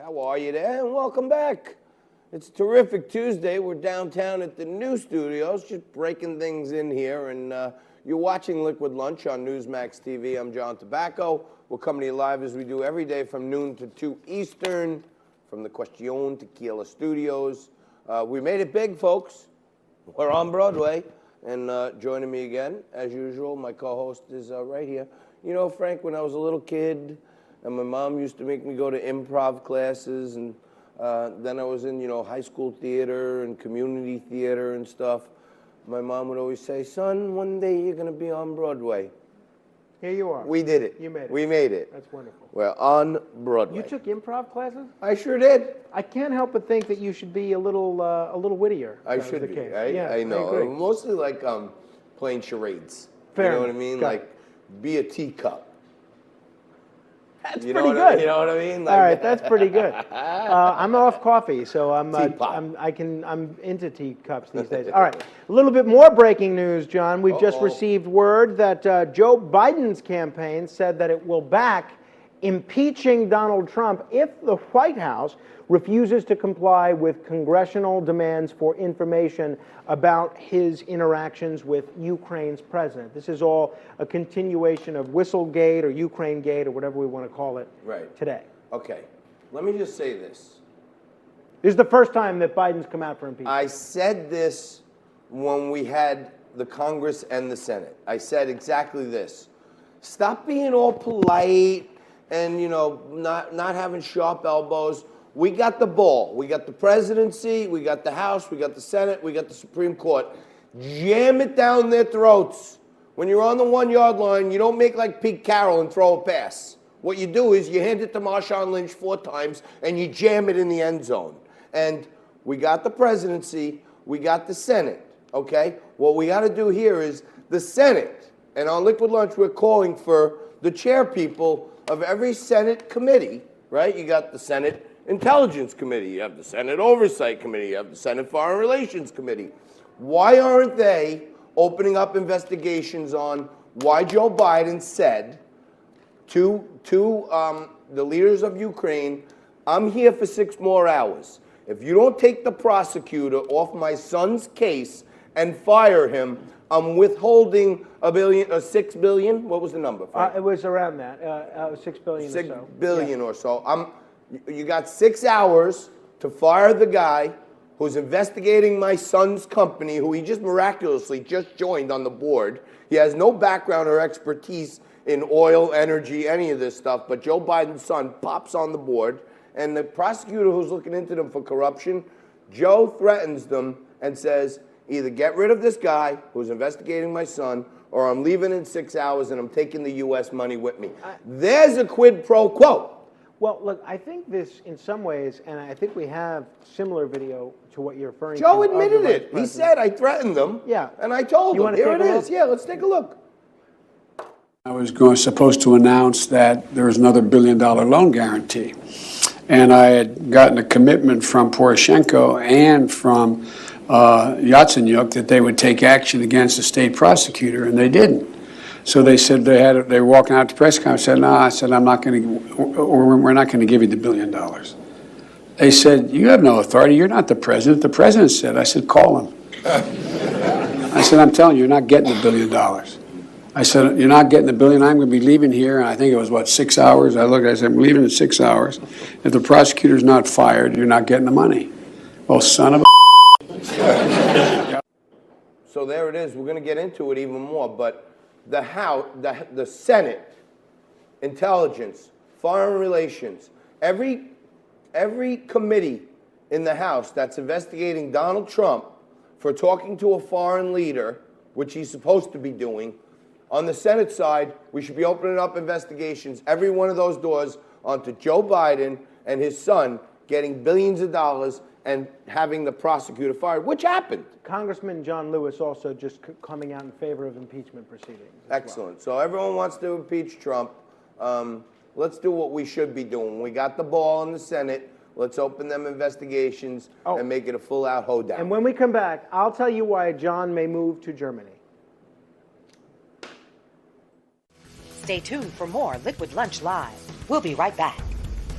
How are you there? And welcome back. It's a terrific Tuesday. We're downtown at the new studios, just breaking things in here. And you're watching Liquid Lunch on Newsmax TV. I'm John Tobacco. We're coming to you live as we do every day from noon to 2 Eastern from the Question Tequila Studios. We made it big, folks. We're on Broadway. And joining me again, as usual, my co-host is right here. You know, Frank, when I was a little kid, and my mom used to make me go to improv classes, and then I was in, you know, high school theater and community theater and stuff. My mom would always say, son, one day you're going to be on Broadway. Here you are. We did it. You made it. We made it. That's wonderful. We're on Broadway. You took improv classes? I sure did. I can't help but think that you should be a little wittier. I should be, right? Yeah, I know. I agree. Mostly like playing charades. Fair You know what I enough. mean? Got Like, it. be a teacup. That's You pretty know good. You know what I mean? Like, All right, that's pretty good. I'm off coffee, so I'm Teapot. into teacups these days. All right, a little bit more breaking news, John. We've just received word that Joe Biden's campaign said that it will back impeaching Donald Trump if the White House refuses to comply with congressional demands for information about his interactions with Ukraine's president. This is all a continuation of Whistlegate or Ukraine-gate or whatever we want to call it today. Okay, let me just say this. This is the first time that Biden's come out for impeachment. I said this when we had the Congress and the Senate. I said exactly this. Stop being all polite and, you know, not having sharp elbows. We got the ball. We got the presidency, we got the House, we got the Senate, we got the Supreme Court. Jam it down their throats. When you're on the 1 yard line, you don't make like Pete Carroll and throw a pass. What you do is you hand it to Marshawn Lynch 4 times and you jam it in the end zone. And we got the presidency, we got the Senate, okay? What we got to do here is the Senate, and on Liquid Lunch we're calling for the chair people of every Senate committee, right? You got the Senate Intelligence Committee, you have the Senate Oversight Committee, you have the Senate Foreign Relations Committee. Why aren't they opening up investigations on why Joe Biden said to the leaders of Ukraine, I'm here for 6 more hours. If you don't take the prosecutor off my son's case and fire him, I'm withholding $6 billion. What was the number? It was around that, $6 billion or so. $6 billion or so. You got 6 hours to fire the guy who's investigating my son's company, who he just miraculously just joined on the board. He has no background or expertise in oil, energy, any of this stuff, but Joe Biden's son pops on the board, and the prosecutor who's looking into them for corruption, Joe threatens them and says, either get rid of this guy who's investigating my son, or I'm leaving in 6 hours and I'm taking the U.S. money with me. There's a quid pro quo. Well, look, I think this, in some ways, and I think we have similar video to what you're referring to. Joe admitted it. He said, I threatened them. Yeah. And I told him, here it is. Yeah, let's take a look. I was supposed to announce that there was another $1 billion loan guarantee. And I had gotten a commitment from Poroshenko and from Yatsenyuk that they would take action against the state prosecutor, and they didn't. So they said they were walking out to press conference. I said, no, I said, I'm not going to, or we're not going to give you the $1 billion. They said, you have no authority. You're not the president. The president said. I said, call him. I said, I'm telling you, you're not getting the $1 billion. I said, you're not getting the $1 billion. I'm going to be leaving here. And I think it was, 6 hours? I looked, I said, I'm leaving in 6 hours. If the prosecutor's not fired, you're not getting the money. Well, son of a... So there it is. We're going to get into it even more. But the House, the Senate, Intelligence, Foreign Relations, every committee in the House that's investigating Donald Trump for talking to a foreign leader, which he's supposed to be doing, on the Senate side, we should be opening up investigations, every one of those doors, onto Joe Biden and his son getting billions of dollars and having the prosecutor fired, which happened. Congressman John Lewis also just coming out in favor of impeachment proceedings. Excellent. So everyone wants to impeach Trump. Let's do what we should be doing. We got the ball in the Senate. Let's open them investigations and make it a full-out hoedown. And when we come back, I'll tell you why John may move to Germany. Stay tuned for more Liquid Lunch Live. We'll be right back.